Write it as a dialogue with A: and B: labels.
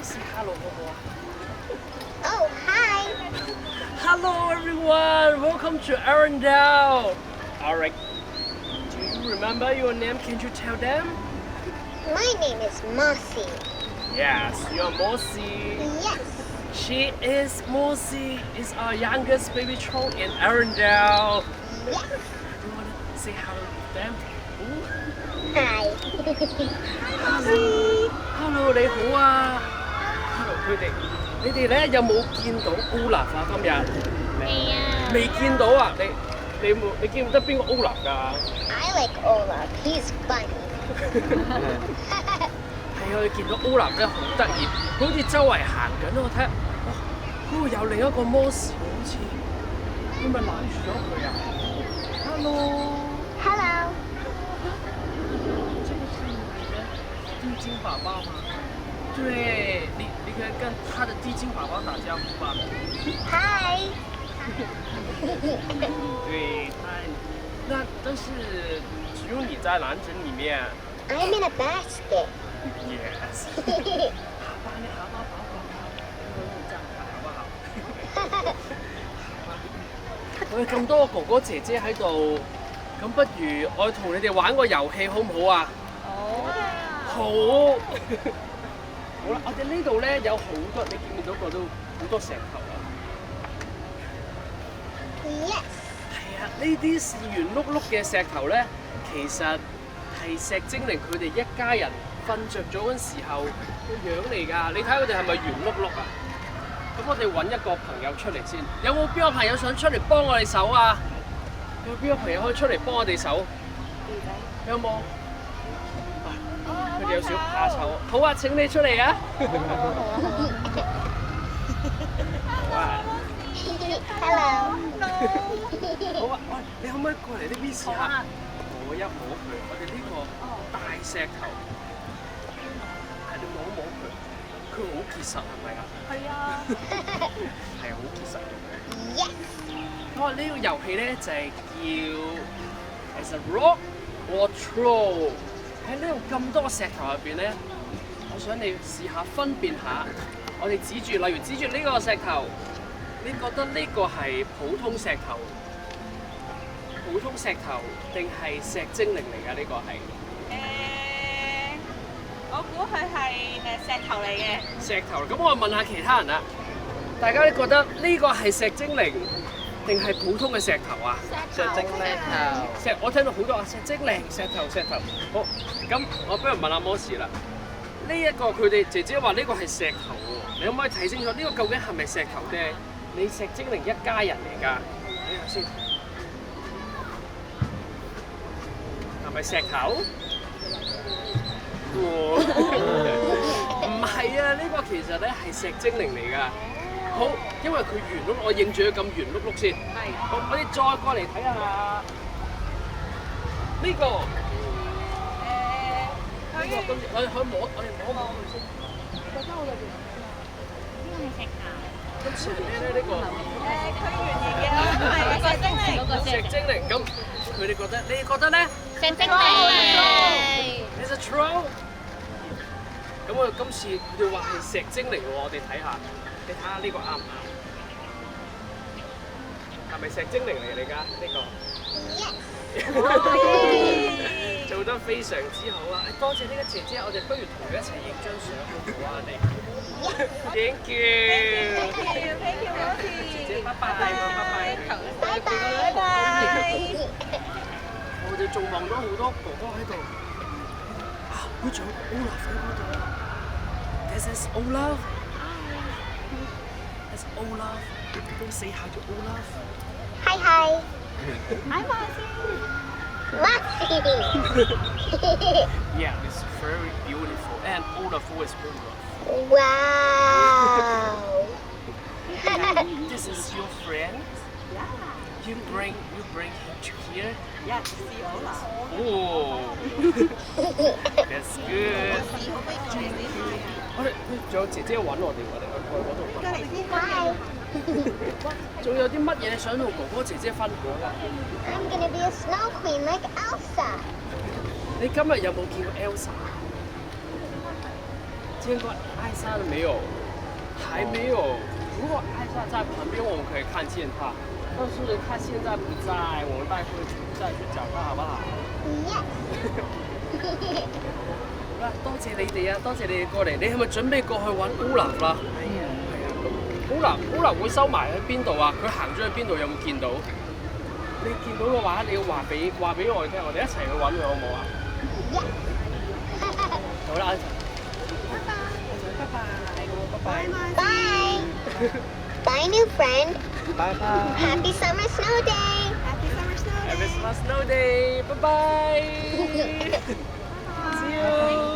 A: say hello 好唔好啊
B: Oh, hi.？Hello
A: everyone, welcome to Arendelle. Alright, do you remember your name? Can you tell them?
B: My name is Mossy.
A: Yes, you're Mossy.
B: Yes.
A: She is Mossy, is our youngest baby troll in Arendelle.
B: Yes.
A: You wanna say hello to them?
B: Hi.
A: Hello， 你好啊 ！Hello， 你哋咧有冇見到 Olaf 啊？今日未見到啊？你見唔得邊個 Olaf 㗎？
B: I like Olaf. He's funny.
A: 係啊，你見到 Olaf 咧好得意，佢好似周圍行緊我睇下，哇！嗰度有另一個摩士好似，你咪攔住咗佢啊 ？Hello。
B: Hello.
A: 地精宝宝吗？对，你可以跟他的地精宝宝打招呼吧。
B: Hi.
A: 对，那但是只有你在篮子里面。
B: I'm in a basket.
A: Yes。好吧，你好好保管啊，这样好不好？我哋咁多個哥哥姐姐喺度，咁不如我同你哋玩個遊戲好唔好啊？好，好啦，我哋呢度咧有好多，你見唔見到個都好多石頭啊？
B: Yes.
A: 係啊，呢啲是圓碌碌嘅石頭咧，其實係石精靈佢哋一家人瞓着咗嗰陣時候個樣嚟㗎。你睇佢哋係咪圓碌碌啊？咁我哋揾一個朋友出嚟先。有冇邊個朋友想出嚟幫我哋手啊？有邊個朋友可以出嚟幫我哋手？有冇？佢哋有少怕醜。好啊，請你出嚟啊！好啊。
B: Hello.
A: 好啊，喂，你可唔可以過嚟呢邊試下？摸一摸佢，我哋呢個大石頭，係你摸一摸佢，佢好結實係咪啊？
C: 係啊。
A: 係好結實嘅。
B: Yes.
A: 我呢個遊戲咧就係叫 As a Rock or Troll。喺呢度咁多石頭入邊咧，我想你試下分辨下，我哋指住，例如指住呢個石頭。你覺得呢個係普通石頭定係石精靈嚟㗎？呢個係
C: 我估佢係石頭嚟嘅。
A: 石頭，咁我問下其他人啦，大家覺得呢個係石精靈定係普通嘅石頭啊？
B: 石精靈頭。
A: 我聽到好多啊，石精靈、石頭。好，咁我不如問下摩士啦。呢一個佢哋姐姐話呢個係石頭喎，你可唔可以睇清楚呢個究竟係咪石頭啫？你石精靈一家人嚟㗎，睇下先，係咪石頭？唔係啊，呢個其實咧係石精靈嚟㗎。好，因為佢圓碌，我認住佢咁圓碌碌先。係。好，我哋再過嚟睇下呢個。呢個跟住我哋摸一摸佢先。
C: 覺得好特別。呢個係石頭。
A: 今次係咩咧？呢個
C: 佢圓形嘅，係石精靈。
A: 石精靈，咁佢哋覺得，你哋覺得咧？
B: 石精靈。
A: It's a troll。咁我今次佢哋話係石精靈喎，我哋睇下，你睇下呢個啱唔啱？係咪石精靈嚟㗎？呢個？
B: Yes.
A: 做得非常之好啊！多謝呢個姐姐，我哋不如同佢一齊影張相好唔好啊？你 Thank you， 姐姐，拜拜。我哋仲望到好多哥哥喺度，啊！佢仲有 Olaf 喺嗰度。This is Olaf。This is Olaf。Go say hi to Olaf。Hi,
B: hi.
C: Hi, Mossy.
B: Mossy.
A: Yeah, it's very beautiful, and Olaf is Olaf.
B: Wow.
A: This is your friend.
C: Yeah.
A: You bring him to here.
C: Yeah, to see Olaf.
A: Oh, that's good. 我哋仲有姐姐揾我哋去過嗰度問。
B: Hi.
A: 仲有啲乜嘢想同哥哥姐姐分享啊？
B: I'm gonna be a snow queen like Elsa.
A: 你今日有冇見過 Elsa？見過艾莎沒有？還沒有。如果艾莎在旁邊，我們可以看見她。但是她現在不在，我們待會再去找她，好不好？
B: Yes.
A: 好啦，多謝你哋啊，多謝你哋過嚟。你係咪準備過去揾 Olaf 啦？係啊。Olaf 會收埋喺邊度啊？佢行咗去邊度？有冇見到？你見到嘅話，你要話俾我哋聽，我哋一齊去揾佢好唔好啊？
B: Yes.
A: 好啦，拜拜，拜拜。
B: Bye. Bye, new friend.
A: 拜拜。
B: Happy summer snow day.
C: Happy Summer Snow
A: Have a snow day. Bye bye. See you.